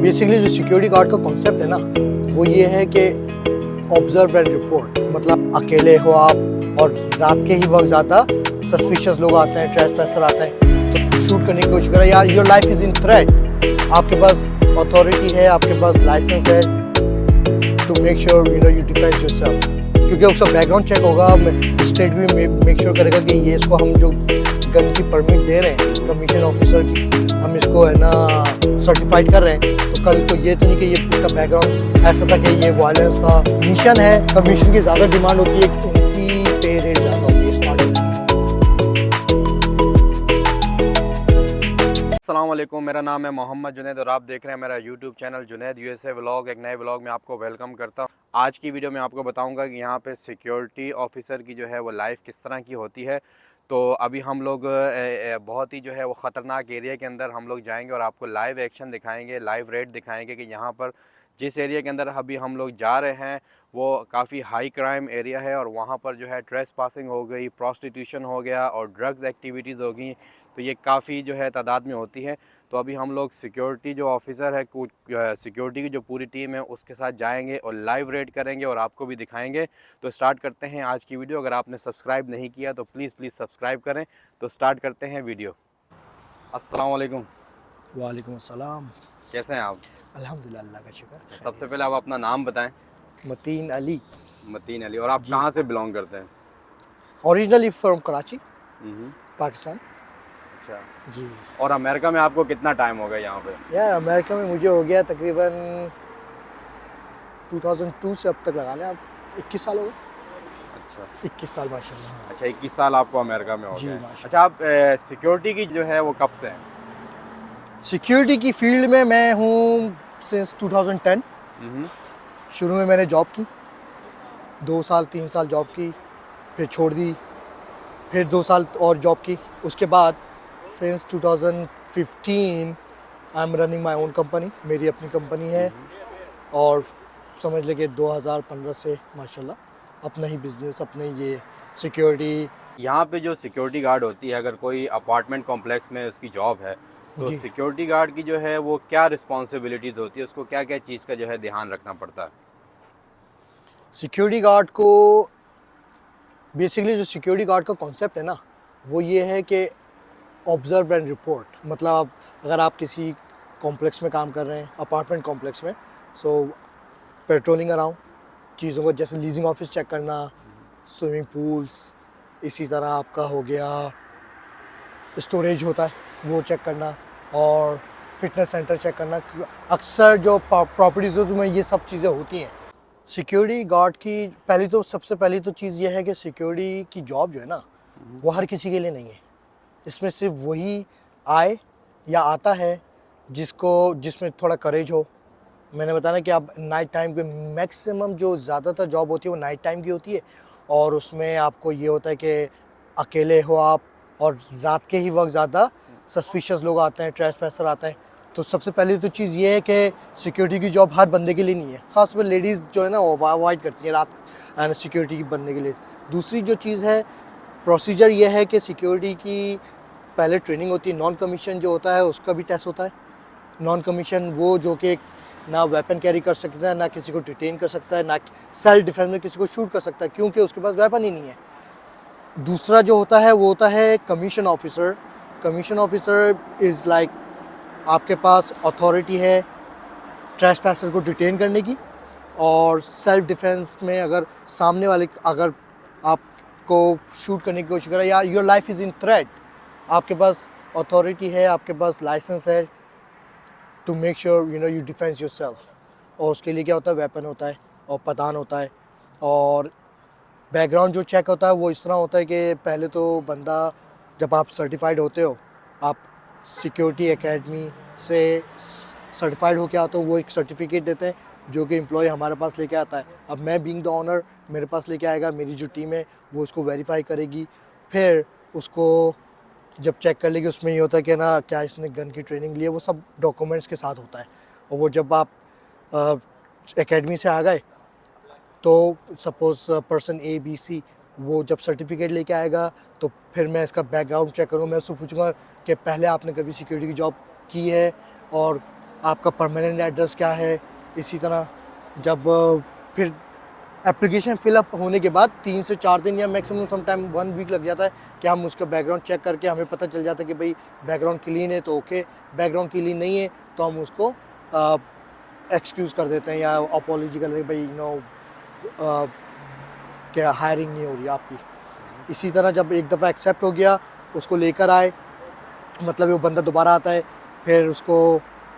Basically जो security guard का concept है ना, वो ये है कि ऑब्जर्व एंड रिपोर्ट। मतलब अकेले हो आप और रात के ही वक्त ज़्यादा सस्पिशियस लोग आते हैं, ट्रेसपैसर आते हैं, तो शूट करने की कोशिश करें। यार your life is in threat, आपके पास अथॉरिटी है, आपके पास लाइसेंस है, to make sure you defend yourself. क्योंकि उसका बैकग्राउंड चेक होगा, स्टेट भी मेक श्योर करेगा कि ये इसको हम जो गन की परमिट दे रहे हैं कमीशन ऑफिसर की, हम इसको है ना सर्टिफाइड कर रहे हैं। तो कल तो ये तो नहीं कि ये इसका बैकग्राउंड ऐसा था कि ये वायलेंस था। कमीशन है, कमीशन की ज़्यादा डिमांड होती है, इनकी पे रेट ज़्यादा होती है स्टार्टिंग। अस्सलाम वालेकुम, मेरा नाम है मोहम्मद जुनैद और आप देख रहे हैं मेरा YouTube channel Junaid USA vlog. एक नए व्लॉग में आपको वेलकम करता हूँ। आज की वीडियो में आपको बताऊंगा कि यहाँ पे सिक्योरिटी ऑफिसर की जो है वो लाइफ किस तरह की होती है। तो अभी हम लोग बहुत ही जो है वो ख़तरनाक एरिया के अंदर हम लोग जाएंगे और आपको लाइव एक्शन दिखाएंगे, लाइव रेड दिखाएंगे कि यहाँ पर जिस एरिया के अंदर अभी हम लोग जा रहे हैं वो काफ़ी हाई क्राइम एरिया है और वहाँ पर जो है ट्रेस पासिंग हो गई, प्रोस्टिट्यूशन हो गया और ड्रग्स एक्टिविटीज़ हो गई। तो ये काफ़ी जो है तादाद में होती है। तो अभी हम लोग सिक्योरिटी जो ऑफिसर है, कुछ सिक्योरिटी की जो पूरी टीम है उसके साथ जाएंगे और लाइव रेड करेंगे और आपको भी दिखाएंगे। तो स्टार्ट करते हैं आज की वीडियो। अगर आपने सब्सक्राइब नहीं किया तो प्लीज़ सब्सक्राइब करें। तो स्टार्ट करते हैं वीडियो। अस्सलाम वालेकुम। वालेकुम अस्सलाम। कैसे हैं आप? अल्हम्दुलिल्लाह, अल्लाह का शुक्र। सबसे पहले आप अपना नाम बताएं। मतीन अली। मतीन अली। और आप कहाँ से बिलोंग करते हैं? Originally from Karachi, Pakistan. अच्छा जी। और अमेरिका में आपको कितना टाइम हो गया यहाँ पे? यार अमेरिका में मुझे हो गया तकरीबन 2002 से अब तक लगा लें आप 21 साल हो गए। अच्छा 21 साल माशाल्लाह। अच्छा 21 साल आपको अमेरिका में हो जी, गए। माशाल्लाह। अच्छा आप सिक्योरिटी की जो है वो कब से हैं? सिक्योरिटी की फील्ड में मैं हूँ सिंस 2010। शुरू में मैंने जॉब की, 2 साल 3 साल जॉब की, फिर छोड़ दी, फिर 2 साल और जॉब की। उसके बाद since 2015 I am running my own company, मेरी अपनी कंपनी है। और समझ लेके 2015 से माशाल्लाह अपना ही बिजनेस, अपने ये सिक्योरिटी। यहाँ पे जो सिक्योरिटी गार्ड होती है, अगर कोई अपार्टमेंट कॉम्प्लेक्स में उसकी जॉब है तो जी। सिक्योरिटी गार्ड की जो है वो क्या रिस्पॉन्सिबिलिटीज़ होती है, उसको क्या क्या चीज़ का जो है ध्यान रखना पड़ता है? सिक्योरिटी गार्ड को बेसिकली जो सिक्योरिटी गार्ड का कॉन्सेप्ट है ना, वो ये है कि ऑब्जर्व एंड रिपोर्ट। मतलब अगर आप किसी कॉम्प्लेक्स में काम कर रहे हैं, अपार्टमेंट कॉम्प्लेक्स में, सो पेट्रोलिंग अराउंड चीज़ों को, जैसे लीजिंग ऑफिस चेक करना, स्विमिंग पूल्स, इसी तरह आपका हो गया स्टोरेज होता है वो चेक करना, और फिटनेस सेंटर चेक करना। अक्सर जो प्रॉपर्टीज़ में ये सब चीज़ें होती हैं। सिक्योरिटी गार्ड की सबसे पहली तो चीज़ ये है कि सिक्योरिटी की जॉब जो है ना, वो हर किसी के लिए नहीं है। इसमें सिर्फ वही आए या आता है जिसमें थोड़ा करेज हो। मैंने बताया ना कि आप नाइट टाइम पे मैक्सिमम जो ज़्यादातर जॉब होती है वो नाइट टाइम की होती है, और उसमें आपको ये होता है कि अकेले हो आप और रात के ही वक्त ज़्यादा सस्पिशियस लोग आते हैं, ट्रेसपैसर आते हैं। तो सबसे पहली तो चीज़ ये है कि सिक्योरिटी की जॉब हर बंदे के लिए नहीं है, ख़ासतौर पर लेडीज़ जो है ना वो अवॉइड करती हैं रात सिक्योरिटी की बनने के लिए। दूसरी जो चीज़ है, प्रोसीजर ये है कि सिक्योरिटी की पहले ट्रेनिंग होती है। नॉन कमीशन जो होता है उसका भी टेस्ट होता है। नॉन कमीशन वो जो कि ना वेपन कैरी कर सकता है, ना किसी को डिटेन कर सकता है, ना सेल्फ डिफेंस में किसी को शूट कर सकता है, क्योंकि उसके पास वेपन ही नहीं है। दूसरा जो होता है वो होता है commission officer. Commission officer is like आपके पास अथॉरिटी है ट्रेसपैसर को डिटेन करने की, और सेल्फ डिफेंस में अगर सामने वाले अगर आपको शूट करने की कोशिश करे, या your life is in threat, आपके पास अथॉरिटी है, आपके पास लाइसेंस है, to make sure you defence yourself. और उसके लिए क्या होता है, वेपन होता है और पतान होता है। और बैकग्राउंड जो चेक होता है वो इस तरह होता है कि पहले तो बंदा, जब आप सर्टिफाइड होते हो, आप सिक्योरिटी एकेडमी से सर्टिफाइड होके आते हो, वो एक सर्टिफिकेट देते हैं जो कि एम्प्लॉय हमारे पास लेके आता है। अब मैं बीइंग द ऑनर मेरे पास लेके आएगा, मेरी जो टीम है वो उसको वेरीफाई करेगी, फिर उसको जब चेक कर लेगी उसमें ये होता है कि ना क्या इसने गन की ट्रेनिंग ली है, वो सब डॉक्यूमेंट्स के साथ होता है। और वो जब आप एकेडमी से आ गए तो सपोज़ पर्सन ABC वो जब सर्टिफिकेट लेके आएगा तो फिर मैं इसका बैकग्राउंड चेक करूँगा। मैं उससे पूछूंगा कि पहले आपने कभी सिक्योरिटी की जॉब की है, और आपका परमानेंट एड्रेस क्या है। इसी तरह जब फिर एप्लीकेशन फिलअप होने के बाद 3 से 4 दिन या मैक्सिमम समटाइम 1 वीक लग जाता है कि हम उसका बैकग्राउंड चेक करके हमें पता चल जाता है कि भाई बैकग्राउंड क्लीन है तो ओके, बैकग्राउंड क्लीन नहीं है तो हम उसको एक्सक्यूज़ कर देते हैं या अपॉलोजी कर देते हैं, भाई क्या हायरिंग नहीं हो रही आपकी। इसी तरह जब एक दफ़ा एक्सेप्ट हो गया, उसको लेकर आए, मतलब वो बंदा दोबारा आता है, फिर उसको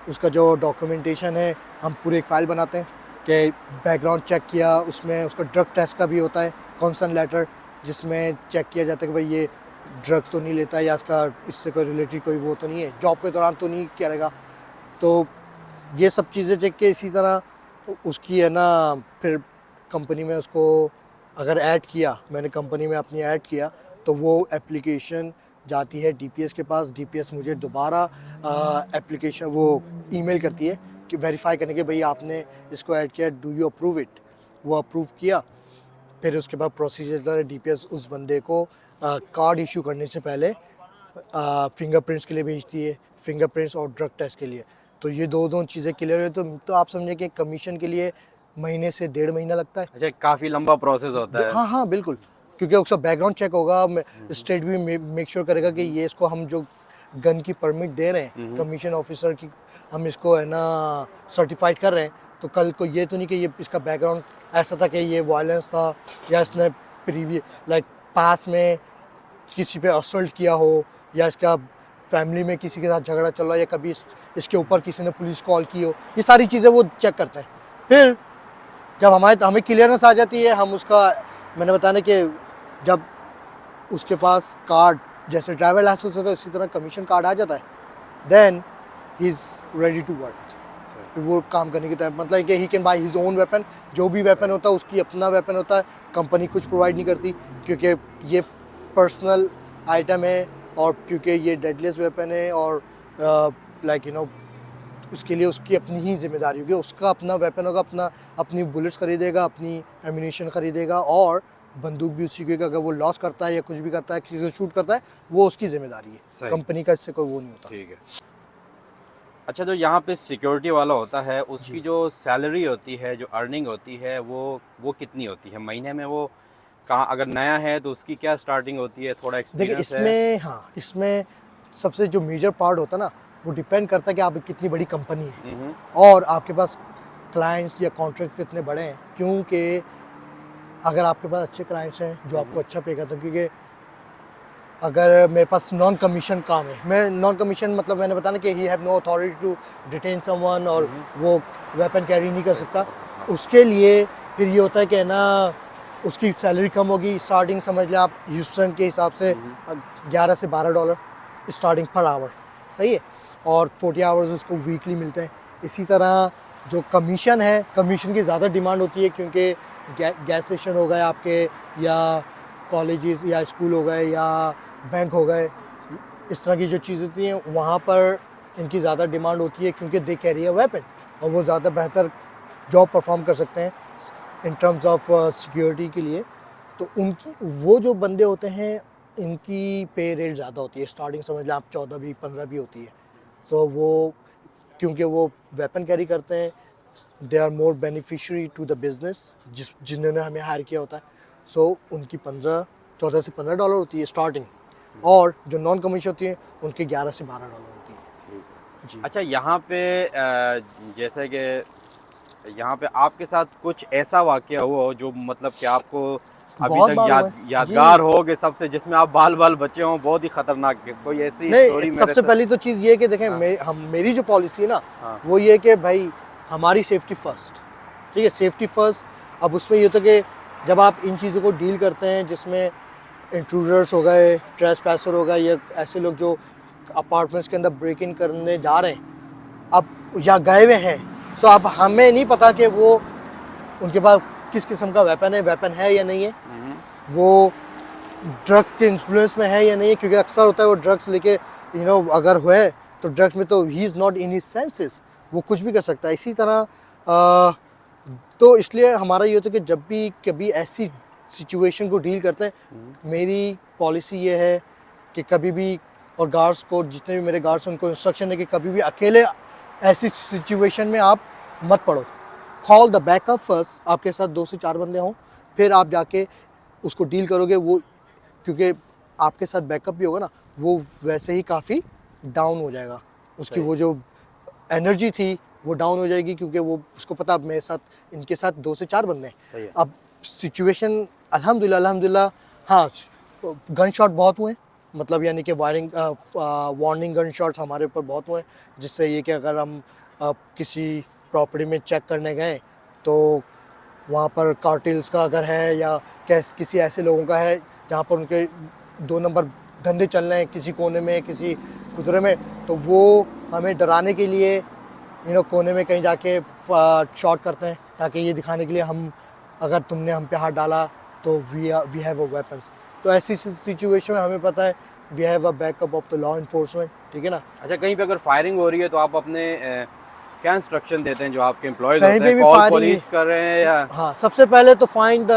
उसका जो डॉक्यूमेंटेशन है हम पूरी एक फ़ाइल बनाते हैं कि बैकग्राउंड चेक किया, उसमें उसका ड्रग टेस्ट का भी होता है कंसर्न लेटर, जिसमें चेक किया जाता है कि भाई ये ड्रग तो नहीं लेता है या इसका इससे कोई रिलेटेड कोई वो तो नहीं है, जॉब के दौरान तो नहीं करेगा। तो ये सब चीज़ें चेक के इसी तरह उसकी है ना, फिर कंपनी में उसको अगर ऐड किया, मैंने कंपनी में अपनी ऐड किया, तो वो एप्लीकेशन जाती है डीपीएस के पास। डीपीएस मुझे दोबारा एप्लीकेशन वो ईमेल करती है कि वेरीफाई करने के भाई आपने इसको ऐड किया, डू यू अप्रूव इट। वो अप्रूव किया, फिर उसके बाद प्रोसीजर डीपीएस उस बंदे को कार्ड इशू करने से पहले फिंगरप्रिंट्स के लिए भेजती है, फिंगरप्रिंट्स और ड्रग टेस्ट के लिए। तो ये दो चीज़ें क्लियर है तो आप समझे कि कमीशन के लिए महीने से 1.5 महीना लगता है। अच्छा, काफ़ी लंबा प्रोसेस होता है। हाँ हाँ बिल्कुल, क्योंकि उसका बैकग्राउंड चेक होगा, स्टेट भी मेक श्योर करेगा कि ये इसको हम जो गन की परमिट दे रहे हैं कमीशन ऑफिसर की, हम इसको है ना सर्टिफाइड कर रहे हैं, तो कल को ये तो नहीं कि ये इसका बैकग्राउंड ऐसा था कि ये वायलेंस था या इसने प्रीवियस पास में किसी पे असल्ट किया हो या इसका फैमिली में किसी के साथ झगड़ा चल रहा है या कभी इसके ऊपर किसी ने पुलिस कॉल की हो, ये सारी चीज़ें वो चेक करते हैं। फिर जब हमें क्लियरेंस आ जाती है, हम उसका मैंने बताया ना कि जब उसके पास कार्ड जैसे ड्राइवर लाइसेंस होता है उसी तरह कमीशन कार्ड आ जाता है, then he is ready to work. वो काम करने की तरह मतलब कि he can buy his own weapon, जो भी वेपन होता है उसकी अपना वेपन होता है, कंपनी कुछ प्रोवाइड नहीं करती क्योंकि ये पर्सनल आइटम है और क्योंकि ये डेडलेस वेपन है और उसके लिए उसकी अपनी ही जिम्मेदारी होगी, उसका अपना वेपन होगा, अपनी बुलेट्स खरीदेगा, अपनी एम्यूनेशन खरीदेगा और बंदूक भी उसी की, अगर वो लॉस करता है या कुछ भी करता है, किसी को शूट करता है, वो उसकी जिम्मेदारी है, कंपनी का इससे कोई वो नहीं होता। ठीक है। अच्छा, जो यहाँ पे सिक्योरिटी वाला होता है उसकी जो सैलरी होती है, जो अर्निंग होती है, वो कितनी होती है महीने में? वो कहाँ, अगर नया है तो उसकी क्या स्टार्टिंग होती है, थोड़ा देखिए एक्सपीरियंस है? इसमें, हाँ इसमें सबसे जो मेजर पार्ट होता है ना, वो डिपेंड करता है कि आप कितनी बड़ी कंपनी है और आपके पास क्लाइंट्स या कॉन्ट्रैक्ट कितने बड़े हैं। क्योंकि अगर आपके पास अच्छे क्लाइंट्स हैं जो आपको अच्छा पे करते हैं, क्योंकि अगर मेरे पास नॉन कमीशन काम है, मैं नॉन कमीशन मतलब मैंने बताया कि he have no authority to detain someone और वो वेपन कैरी नहीं कर सकता, उसके लिए फिर ये होता है कि ना उसकी सैलरी कम होगी। स्टार्टिंग समझ लें आप ह्यूस्टन के हिसाब से 11 से $12 स्टार्टिंग पर आवर, सही है, और 40 आवर्स उसको वीकली मिलते हैं। इसी तरह जो कमीशन है, कमीशन की ज़्यादा डिमांड होती है क्योंकि गैस स्टेशन हो गए आपके या कॉलेजेस या स्कूल हो गए या बैंक हो गए, इस तरह की जो चीज़ें होती हैं वहाँ पर इनकी ज़्यादा डिमांड होती है क्योंकि दे कैरी अ वेपन और वो ज़्यादा बेहतर जॉब परफॉर्म कर सकते हैं इन टर्म्स ऑफ सिक्योरिटी के लिए। तो उनकी वो जो बंदे होते हैं इनकी पे रेट ज़्यादा होती है, स्टार्टिंग समझ लें आप 14 भी 15 भी होती है। तो वो क्योंकि वो वेपन कैरी करते हैं, they are more beneficiary to the business जिन्होंने हमें हायर किया होता है। सो उनकी 14 से $15 होती है स्टार्टिंग, और जो नॉन कमर्शियल होती है उनकी 11 से $12 होती है। जी। अच्छा, यहाँ पे जैसे कि यहाँ पे आपके साथ कुछ ऐसा वाकया हुआ हो जो मतलब कि आपको अभी बहुत तक बार हुआ है। यादगार हो कि सबसे, जिसमें आप बाल बाल बचे हों, बहुत ही खतरनाक, कोई ऐसी स्टोरी नहीं, मेरे सबसे साथ? पहली तो चीज़ ये है कि देखें हाँ। मेरी जो पॉलिसी है ना, हाँ। वो ये है कि भाई हमारी सेफ्टी फर्स्ट, ठीक है, सेफ्टी फर्स्ट। अब उसमें ये होता है कि जब आप इन चीज़ों को डील करते हैं जिसमें इंट्रूडर्स हो गए, ट्रेसपैसर हो गए या ऐसे लोग जो अपार्टमेंट्स के अंदर ब्रेक इन करने जा रहे हैं अब या गए हुए हैं, सो अब हमें नहीं पता कि वो उनके पास किस किस्म का वेपन है या नहीं है, वो ड्रग के इन्फ्लुएंस में है या नहीं है, क्योंकि अक्सर होता है वो ड्रग्स लेके अगर हुए तो ड्रग्स में तो ही is not in his senses, वो कुछ भी कर सकता है। इसी तरह तो इसलिए हमारा ये होता है कि जब भी कभी ऐसी सिचुएशन को डील करते हैं, मेरी पॉलिसी ये है कि कभी भी, और गार्ड्स को जितने भी मेरे गार्ड्स हैं उनको इंस्ट्रक्शन है कि कभी भी अकेले ऐसी सिचुएशन में आप मत पड़ो। कॉल द बैकअप फर्स्ट, आपके साथ 2 से 4 बंदे हों, फिर आप जाके उसको डील करोगे। वो क्योंकि आपके साथ बैकअप भी होगा ना, वो वैसे ही काफ़ी डाउन हो जाएगा, उसकी सही। वो जो एनर्जी थी वो डाउन हो जाएगी, क्योंकि वो उसको पता अब मेरे साथ इनके साथ 2 से 4 बंदे हैं। सही है। अब सिचुएशन अल्हम्दुलिल्लाह हाँ, गन शॉट बहुत हुए, मतलब यानी कि वार्निंग गन शॉट्स हमारे ऊपर बहुत हुए, जिससे ये कि अगर हम किसी प्रॉपर्टी में चेक करने गए तो वहाँ पर कार्टेल्स का अगर है या किसी ऐसे लोगों का है जहाँ पर उनके 2 नंबर धंधे चल रहे हैं किसी कोने में, किसी खुदरे में, तो वो हमें डराने के लिए कोने में कहीं जाके शॉट करते हैं, ताकि ये दिखाने के लिए हम, अगर तुमने हम पे हाथ डाला तो वी हैव अ वेपन्स। तो ऐसी सिचुएशन में हमें पता है we have a backup of the law enforcement, ठीक है ना। अच्छा, कहीं पे अगर फायरिंग हो रही है तो आप अपने क्या इंस्ट्रक्शन देते हैं जो आपके एम्प्लॉयज़ कहीं होते पे हैं? भी कॉल फायरिंग, पुलिस कर रहे हैं या? हाँ, सबसे पहले तो फाइंड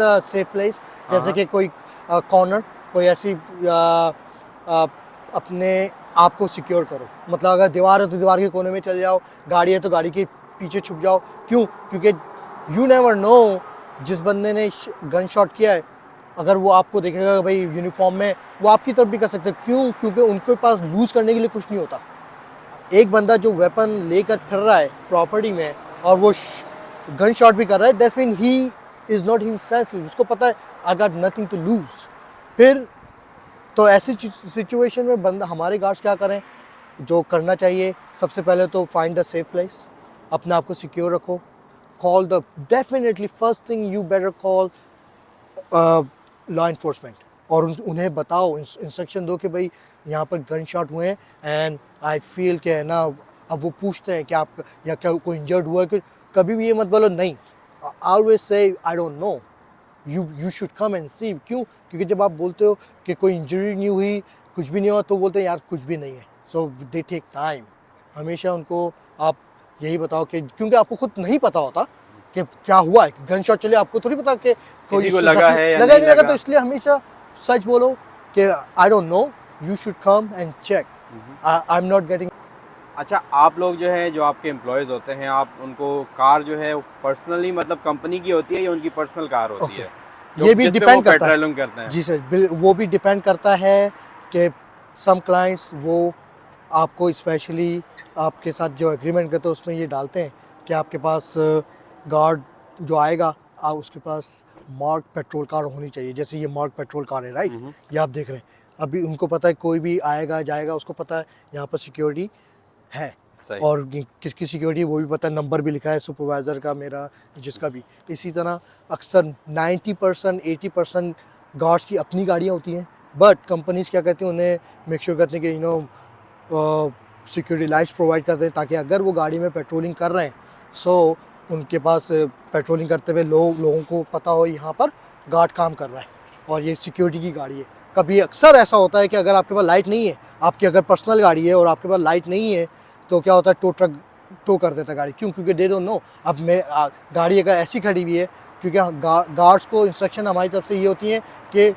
द सेफ प्लेस, हाँ, जैसे हाँ। कि कोई कॉर्नर, कोई ऐसी अपने आप को सिक्योर करो। मतलब अगर दीवार है तो दीवार के कोने में चले जाओ, गाड़ी है तो गाड़ी के पीछे छुप जाओ। क्यों? क्योंकि यू नेवर नो, जिस बंदे ने गन शॉट किया है, अगर वो आपको देखेगा भाई यूनिफॉर्म में, वो आपकी तरफ भी कर सकते हैं। क्यों? क्योंकि उनके पास लूज़ करने के लिए कुछ नहीं होता। एक बंदा जो वेपन लेकर फिर रहा है प्रॉपर्टी में और वो गन शॉट भी कर रहा है, that's mean he is not insensitive, उसको पता है I got nothing to lose. फिर तो ऐसी सिचुएशन में बंदा, हमारे गार्ड्स क्या करें, जो करना चाहिए सबसे पहले तो फाइंड द सेफ प्लेस, अपने आप को सिक्योर रखो। Call the, definitely first thing you better call law enforcement, और उन्हें बताओ, इंस्ट्रक्शन दो कि भाई यहाँ पर गन शॉट हुए हैं एंड आई फील कि है ना। अब वो पूछते हैं कि आप या क्या कोई इंजर्ड हुआ है, कि कभी भी ये मत बोलो नहीं, always say I don't know, you should come and see. क्यों? क्योंकि जब आप बोलते हो कि कोई इंजरी नहीं हुई, कुछ भी नहीं हुआ, तो बोलते हैं यार कुछ भी नहीं है। सो दे टेक टाइम। हमेशा उनको आप यही बताओ कि, क्योंकि आपको खुद नहीं पता होता कि क्या हुआ है, गन शॉट चले, आपको थोड़ी पता कि कोई किसी को इससे लगा जख्मी है या लगा नहीं नहीं लगा, लगा? तो इसलिए हमेशा सच बोलो कि I don't know, you should come and check, I am not getting. अच्छा, आप लोग जो है, जो आपके एम्प्लॉयज़ होते हैं, आप उनको कार जो है पर्सनली, मतलब कंपनी की होती है या उनकी पर्सनल कार होती ओके, है ये जो भी जिस पे वो डिपेंड करता है। पेट्रोलिंग करते हैं? जी सर, वो भी डिपेंड करता है कि सम क्लाइंट्स वो आपको स्पेशली आपके साथ जो एग्रीमेंट करते हैं उसमें ये डालते हैं कि आपके पास गार्ड जो आएगा, उसके पास मार्क पेट्रोल कार होनी चाहिए। जैसे ये मार्क पेट्रोल कार है, राइट, ये आप देख रहे हैं। अभी उनको पता है कोई भी आएगा जाएगा, उसको पता है यहाँ पर सिक्योरिटी है, सही। और किसकी सिक्योरिटी वो भी पता है, नंबर भी लिखा है सुपरवाइज़र का, मेरा, जिसका भी। इसी तरह अक्सर 90% 80% गार्ड्स की अपनी गाड़ियाँ होती हैं, बट कंपनीज क्या कहती हैं, उन्हें मेक श्योर करते हैं कि सिक्योरिटी लाइट्स प्रोवाइड करते हैं, ताकि अगर वो गाड़ी में पेट्रोलिंग कर रहे हैं, सो उनके पास पेट्रोलिंग करते हुए लोगों को पता हो यहाँ पर गार्ड काम कर रहा है और ये सिक्योरिटी की गाड़ी है। कभी अक्सर ऐसा होता है कि अगर आपके पास लाइट नहीं है, आपकी अगर पर्सनल गाड़ी है और आपके पास लाइट नहीं है, तो क्या होता है, टो ट्रक टो कर देता है गाड़ी। क्यों? क्योंकि दे डोंट नो। अब गाड़ी अगर ऐसी खड़ी हुई है, क्योंकि गार्ड्स को इंस्ट्रक्शन हमारी तरफ से ये होती है कि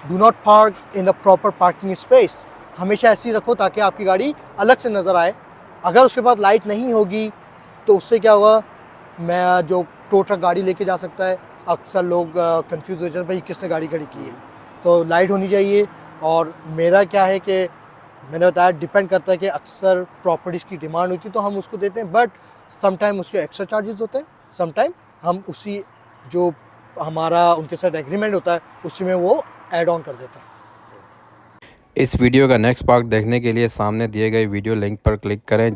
do not park in the proper parking space, हमेशा ऐसी रखो ताकि आपकी गाड़ी अलग से नज़र आए। अगर उसके पास लाइट नहीं होगी तो उससे क्या होगा, मैं जो टो ट्रक गाड़ी लेके जा सकता है, अक्सर लोग कंफ्यूज हो जाते हैं भाई किसने गाड़ी खड़ी की है। तो लाइट होनी चाहिए। और मेरा क्या है कि मैंने बताया डिपेंड करता है कि अक्सर प्रॉपर्टीज़ की डिमांड होती है तो हम उसको देते हैं, बट सम टाइम उसके एक्स्ट्रा चार्जेस होते हैं, सम टाइम हम उसी जो हमारा उनके साथ एग्रीमेंट होता है उसी में वो ऐड ऑन कर देते हैं। इस वीडियो का नेक्स्ट पार्ट देखने के लिए सामने दिए गए वीडियो लिंक पर क्लिक करें,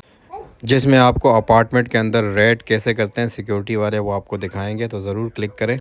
जिसमें आपको अपार्टमेंट के अंदर रेड कैसे करते हैं सिक्योरिटी वाले, वो आपको दिखाएंगे, तो ज़रूर क्लिक करें।